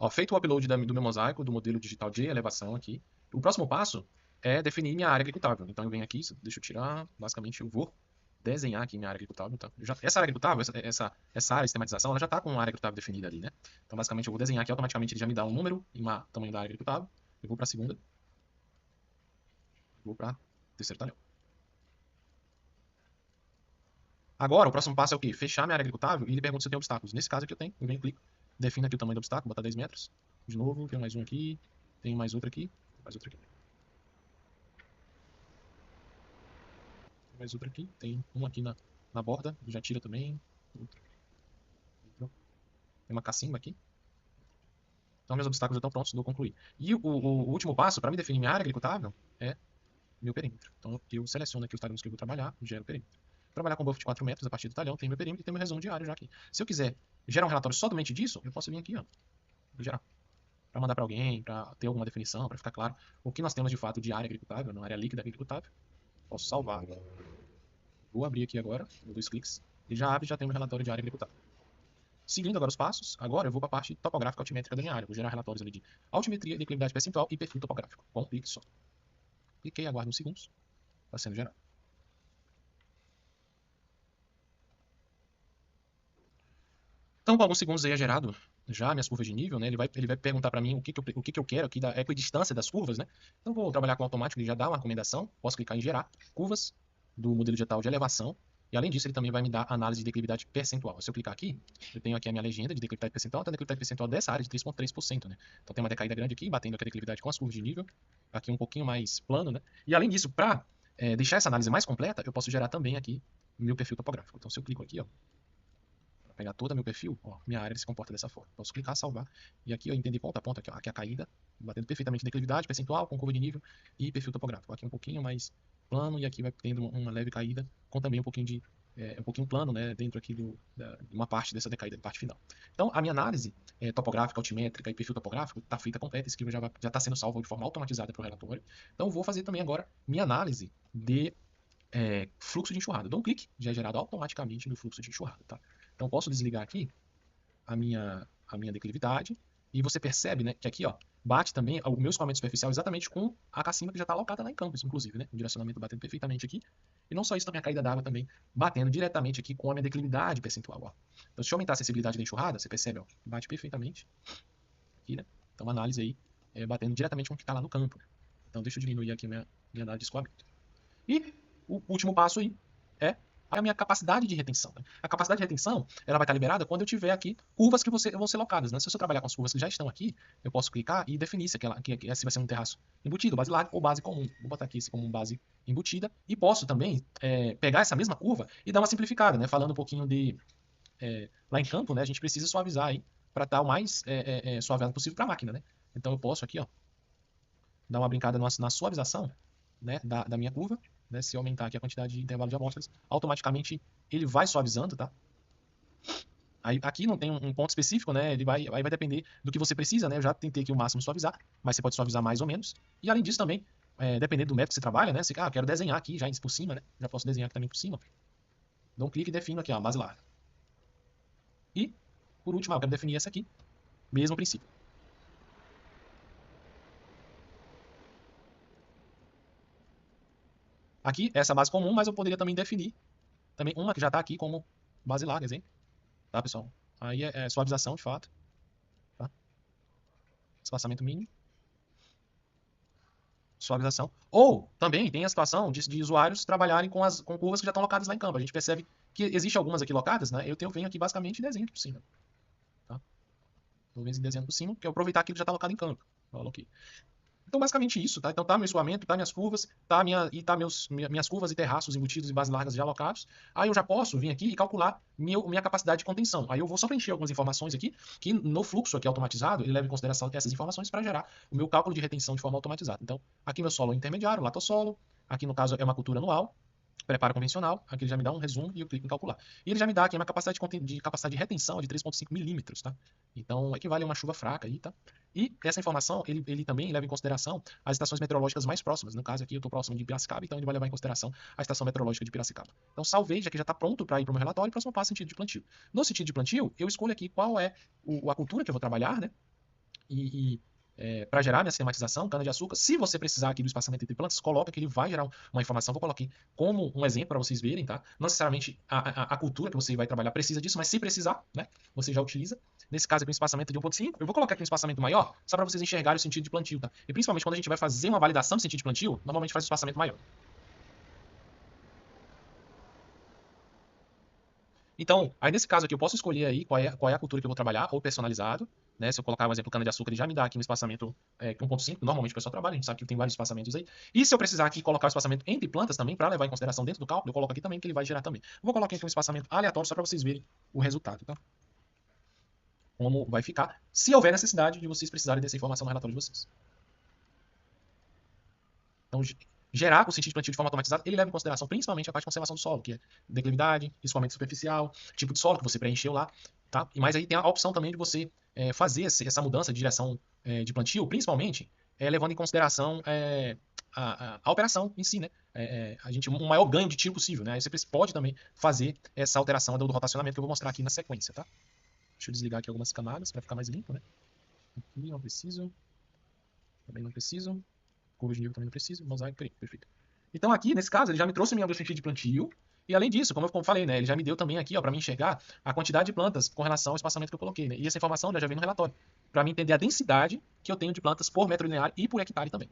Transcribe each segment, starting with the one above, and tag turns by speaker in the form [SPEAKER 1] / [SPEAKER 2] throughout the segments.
[SPEAKER 1] Ó, feito o upload do meu mosaico, do modelo digital de elevação aqui, o próximo passo é definir minha área executável. Então eu venho aqui, deixa eu tirar, basicamente eu vou desenhar aqui minha área executável. Tá? Essa área executável, essa área de sistematização, ela já está com uma área executável definida ali, né? Então basicamente eu vou desenhar aqui, automaticamente ele já me dá um número e um tamanho da área executável. Eu vou para a segunda, vou para terceiro talhão. Agora, o próximo passo é o quê? Fechar minha área executável e ele pergunta se eu tenho obstáculos. Nesse caso aqui eu tenho, eu venho e clico, defino aqui o tamanho do obstáculo, botar 10 metros. De novo, tem mais um aqui, tem mais outro aqui, mais outro aqui. Tem mais outro aqui, tem um aqui na borda, já tira também. Outro. Tem uma cacimba aqui. Então meus obstáculos já estão prontos, vou concluir. E o último passo, para me definir minha área executável, é meu perímetro. Então eu seleciono aqui os talhões que eu vou trabalhar, gero o perímetro. Trabalhar com buff de 4 metros a partir do talhão, tem meu perímetro e tem meu resumo diário já aqui. Se eu quiser gerar um relatório somente disso, eu posso vir aqui, ó, gerar. Para mandar para alguém, para ter alguma definição, para ficar claro o que nós temos de fato de área executável, não área líquida executável. Posso salvar. Vou abrir aqui agora, dou 2 cliques, e já abre e já tem meu relatório de área executável. Seguindo agora os passos, agora eu vou para a parte topográfica altimétrica da minha área. Vou gerar relatórios ali de altimetria, declividade percentual e perfil topográfico. Com um clique só. Cliquei, aguardo uns segundos. Está sendo gerado. Então, com alguns segundos aí é gerado já minhas curvas de nível, né? Ele vai perguntar para mim o que eu quero aqui da equidistância das curvas, né? Então, vou trabalhar com automático, ele já dá uma recomendação. Posso clicar em gerar curvas do modelo digital de elevação. E além disso, ele também vai me dar análise de declividade percentual. Se eu clicar aqui, eu tenho aqui a minha legenda de declividade percentual, então a declividade percentual dessa área de 3,3%, né? Então tem uma decaída grande aqui, batendo aqui a declividade com as curvas de nível. Aqui um pouquinho mais plano, né? E além disso, para deixar essa análise mais completa, eu posso gerar também aqui meu perfil topográfico. Então se eu clico aqui, ó, pegar todo meu perfil, ó, minha área se comporta dessa forma. Posso clicar, salvar, e aqui eu entender ponto a ponto, aqui a caída, batendo perfeitamente declividade, percentual, com curva de nível e perfil topográfico. Aqui um pouquinho mais plano e aqui vai tendo uma leve caída, com também um pouquinho de um pouquinho plano, né, dentro aqui de uma parte dessa decaída, parte final. Então, a minha análise topográfica, altimétrica e perfil topográfico está feita completa, esse arquivo já está sendo salvo de forma automatizada para o relatório. Então, vou fazer também agora minha análise de fluxo de enxurrada. Dou um clique, já é gerado automaticamente no fluxo de enxurrada, tá? Então, posso desligar aqui a minha declividade e você percebe, né, que aqui, ó, bate também o meu escoamento superficial exatamente com a cacimba que já está alocada lá em campos, inclusive, né? O direcionamento batendo perfeitamente aqui. E não só isso, também a caída d'água também batendo diretamente aqui com a minha declividade percentual, ó. Então, se eu aumentar a sensibilidade da enxurrada, você percebe, ó, bate perfeitamente aqui, né? Então, a análise aí batendo diretamente com o que está lá no campo. Então, deixa eu diminuir aqui a minha análise de escoamento. E o último passo aí é a minha capacidade de retenção. Né? A capacidade de retenção ela vai estar liberada quando eu tiver aqui curvas que vão ser locadas. Né? Se eu trabalhar com as curvas que já estão aqui, eu posso clicar e definir se esse vai ser um terraço embutido, base larga ou base comum. Vou botar aqui esse como base embutida. E posso também pegar essa mesma curva e dar uma simplificada. Né? Falando um pouquinho de... lá em campo, né? A gente precisa suavizar aí para estar o mais suavizado possível para a máquina. Né? Então eu posso aqui, ó, dar uma brincada na suavização, né, da minha curva, né, se eu aumentar aqui a quantidade de intervalo de amostras, automaticamente ele vai suavizando, tá? Aí, aqui não tem um ponto específico, né, aí vai depender do que você precisa, né, eu já tentei aqui o máximo suavizar, mas você pode suavizar mais ou menos, e além disso também, dependendo do método que você trabalha, né, você, quero desenhar aqui já por cima, né, já posso desenhar aqui também por cima, dou um clique e defino aqui, ó, a base larga. E, por último, eu quero definir essa aqui, mesmo princípio. Aqui, essa base comum, mas eu poderia também definir também uma que já está aqui como base larga, exemplo. Tá, pessoal? Aí é suavização, de fato. Tá? Espaçamento mínimo. Suavização. Ou, também, tem a situação de usuários trabalharem com curvas que já estão locadas lá em campo. A gente percebe que existe algumas aqui locadas, né? Eu venho aqui basicamente e desenho por cima. Tá? Eu venho desenhando por cima, porque eu aproveitar aquilo que já está locado em campo. Coloquei. Então, basicamente isso, tá? Então, tá meu escoamento, tá minhas curvas, tá minhas curvas e terraços embutidos e bases largas já alocados. Aí eu já posso vir aqui e calcular minha capacidade de contenção. Aí eu vou só preencher algumas informações aqui, que no fluxo aqui automatizado, ele leva em consideração essas informações para gerar o meu cálculo de retenção de forma automatizada. Então, aqui meu solo intermediário, latossolo, aqui no caso é uma cultura anual, preparo convencional, aqui ele já me dá um resumo e eu clico em calcular. E ele já me dá aqui uma capacidade de retenção de 3,5 milímetros, tá? Então, equivale a uma chuva fraca aí, tá? E essa informação, ele também leva em consideração as estações meteorológicas mais próximas. No caso aqui, eu estou próximo de Piracicaba, então ele vai levar em consideração a estação meteorológica de Piracicaba. Então, salvei, já que já está pronto para ir para o meu relatório, e próximo passo, sentido de plantio. No sentido de plantio, eu escolho aqui qual é a cultura que eu vou trabalhar, né? para gerar minha sistematização, cana-de-açúcar. Se você precisar aqui do espaçamento entre plantas, coloca que ele vai gerar uma informação. Vou colocar aqui como um exemplo para vocês verem, tá? Não necessariamente a cultura que você vai trabalhar precisa disso, mas se precisar, né, você já utiliza. Nesse caso aqui, um espaçamento de 1,5. Eu vou colocar aqui um espaçamento maior, só para vocês enxergarem o sentido de plantio, tá? E principalmente quando a gente vai fazer uma validação de sentido de plantio, normalmente faz um espaçamento maior. Então, aí nesse caso aqui, eu posso escolher aí qual é a cultura que eu vou trabalhar, ou personalizado, né? Se eu colocar, por exemplo, cana-de-açúcar, ele já me dá aqui um espaçamento 1,5, normalmente o pessoal trabalha, a gente sabe que tem vários espaçamentos aí. E se eu precisar aqui colocar o espaçamento entre plantas também, para levar em consideração dentro do cálculo, eu coloco aqui também que ele vai gerar também. Vou colocar aqui um espaçamento aleatório só para vocês verem o resultado, tá? Como vai ficar, se houver necessidade de vocês precisarem dessa informação no relatório de vocês. Então, gerar o sentido de plantio de forma automatizada, ele leva em consideração principalmente a parte de conservação do solo, que é declividade, escoamento superficial, tipo de solo que você preencheu lá, tá? Mas aí tem a opção também de você fazer essa mudança de direção de plantio, principalmente levando em consideração a operação em si, né? A gente um maior ganho de tiro possível, né? Aí você pode também fazer essa alteração do rotacionamento que eu vou mostrar aqui na sequência, tá? Deixa eu desligar aqui algumas camadas para ficar mais limpo, né? Aqui não preciso, também não preciso. Curva de nível também não preciso, mosaico, perfeito. Então aqui, nesse caso, ele já me trouxe o meu sentido de plantio, e além disso, como eu falei, né, ele já me deu também aqui, ó, para mim enxergar a quantidade de plantas com relação ao espaçamento que eu coloquei, né? E essa informação já vem no relatório, para mim entender a densidade que eu tenho de plantas por metro linear e por hectare também.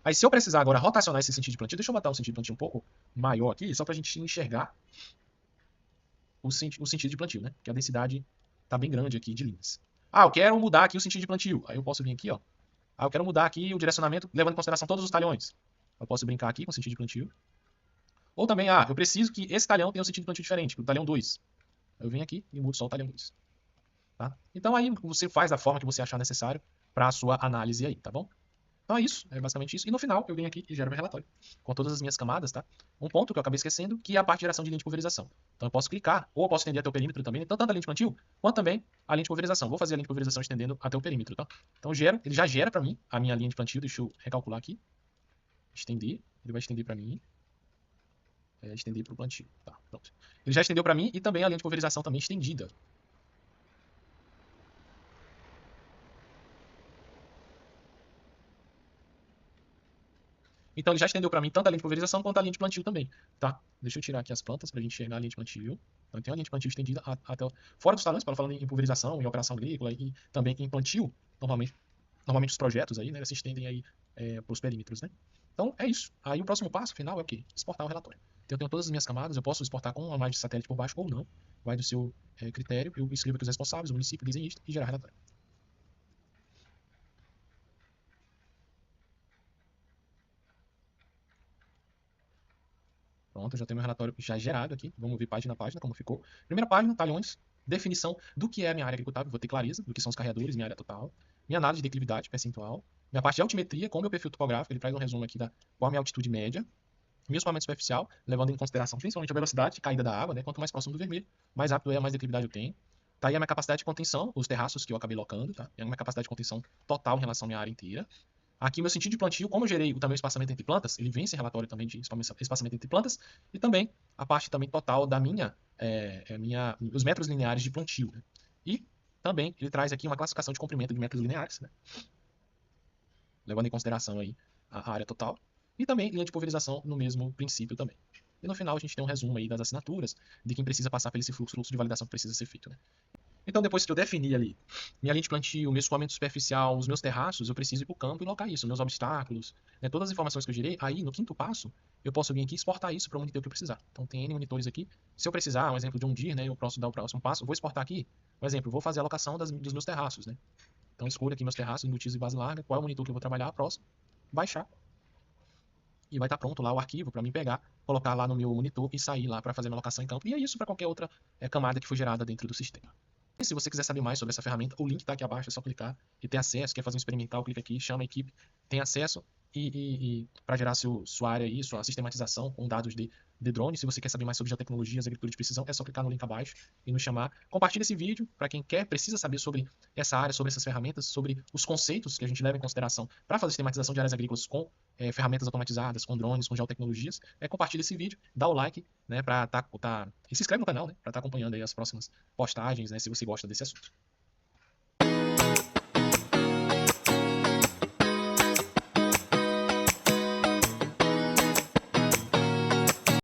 [SPEAKER 1] Aí se eu precisar agora rotacionar esse sentido de plantio, deixa eu botar um sentido de plantio um pouco maior aqui, só para a gente enxergar o sentido de plantio, né? Que a densidade tá bem grande aqui de linhas. Ah, eu quero mudar aqui o sentido de plantio. Aí eu posso vir aqui, ó. Ah, eu quero mudar aqui o direcionamento, levando em consideração todos os talhões. Eu posso brincar aqui com o sentido de plantio. Ou também, eu preciso que esse talhão tenha um sentido de plantio diferente, o talhão 2. Eu venho aqui e mudo só o talhão 2. Tá? Então aí você faz da forma que você achar necessário para a sua análise aí, tá bom? Então é isso, é basicamente isso. E no final eu venho aqui e gero meu relatório, com todas as minhas camadas, tá? Um ponto que eu acabei esquecendo, que é a parte de geração de linha de pulverização. Então eu posso clicar, ou eu posso estender até o perímetro também, tanto a linha de plantio, quanto também a linha de pulverização. Vou fazer a linha de pulverização estendendo até o perímetro, tá? Então ele já gera para mim a minha linha de plantio, deixa eu recalcular aqui. Estender, ele vai estender para mim. Estender para o plantio, tá, pronto. Ele já estendeu para mim e também a linha de pulverização também estendida. Então ele já estendeu para mim tanto a linha de pulverização quanto a linha de plantio também, tá? Deixa eu tirar aqui as plantas para a gente enxergar a linha de plantio. Então tem a linha de plantio estendida até fora dos talões, para falando em pulverização, em operação agrícola e também em plantio. Normalmente os projetos aí, né, se estendem aí para os perímetros, né? Então é isso. Aí o próximo passo final é o quê? Exportar o relatório. Então eu tenho todas as minhas camadas, eu posso exportar com uma imagem de satélite por baixo ou não, vai do seu critério. Eu escrevo aqui os responsáveis, o município, o desenhista e gerar relatório. Pronto, já tenho meu relatório já gerado aqui. Vamos ver página a página como ficou. Primeira página, talhões, definição do que é a minha área agricultável, vou ter clareza do que são os carreadores, minha área total, minha análise de declividade percentual, minha parte de altimetria com o meu perfil topográfico, ele traz um resumo aqui da qual a minha altitude média, meu escoamento superficial, levando em consideração principalmente a velocidade de caída da água, né? Quanto mais próximo do vermelho, mais rápido é, mais declividade eu tenho. Tá aí a minha capacidade de contenção, os terraços que eu acabei locando, tá? E a minha capacidade de contenção total em relação à minha área inteira. Aqui, meu sentido de plantio, como eu gerei também o espaçamento entre plantas, ele vem esse relatório também de espaçamento entre plantas, e também a parte também total da os metros lineares de plantio. Né? E também ele traz aqui uma classificação de comprimento de metros lineares, né? Levando em consideração aí a área total, e também linha de pulverização no mesmo princípio também. E no final a gente tem um resumo aí das assinaturas, de quem precisa passar por esse fluxo de validação que precisa ser feito. Né? Então, depois que eu definir ali minha linha de plantio, meu escoamento superficial, os meus terraços, eu preciso ir para o campo e locar isso, meus obstáculos, né, todas as informações que eu gerei. Aí, no quinto passo, eu posso vir aqui e exportar isso para o monitor que eu precisar. Então, tem N monitores aqui. Se eu precisar, um exemplo de um DIR, né, eu posso dar o próximo passo, eu vou exportar aqui. Por exemplo, eu vou fazer a alocação dos meus terraços. Né? Então, escolho aqui meus terraços, embutidos e base larga, qual é o monitor que eu vou trabalhar, próximo, baixar. E vai estar pronto lá o arquivo para mim pegar, colocar lá no meu monitor e sair lá para fazer a minha alocação em campo. E é isso para qualquer outra camada que for gerada dentro do sistema. E se você quiser saber mais sobre essa ferramenta, o link está aqui abaixo, é só clicar e ter acesso. Quer fazer um experimental, clica aqui, chama a equipe, tem acesso e para gerar sua área aí, sua sistematização com dados de drone. Se você quer saber mais sobre geotecnologias, agricultura de precisão, é só clicar no link abaixo e nos chamar. Compartilhe esse vídeo para quem quer, precisa saber sobre essa área, sobre essas ferramentas, sobre os conceitos que a gente leva em consideração para fazer sistematização de áreas agrícolas com ferramentas automatizadas, com drones, com geotecnologias. Compartilhe esse vídeo, dá o like, né, e se inscreve no canal, né, para estar acompanhando aí as próximas postagens, né, se você gosta desse assunto.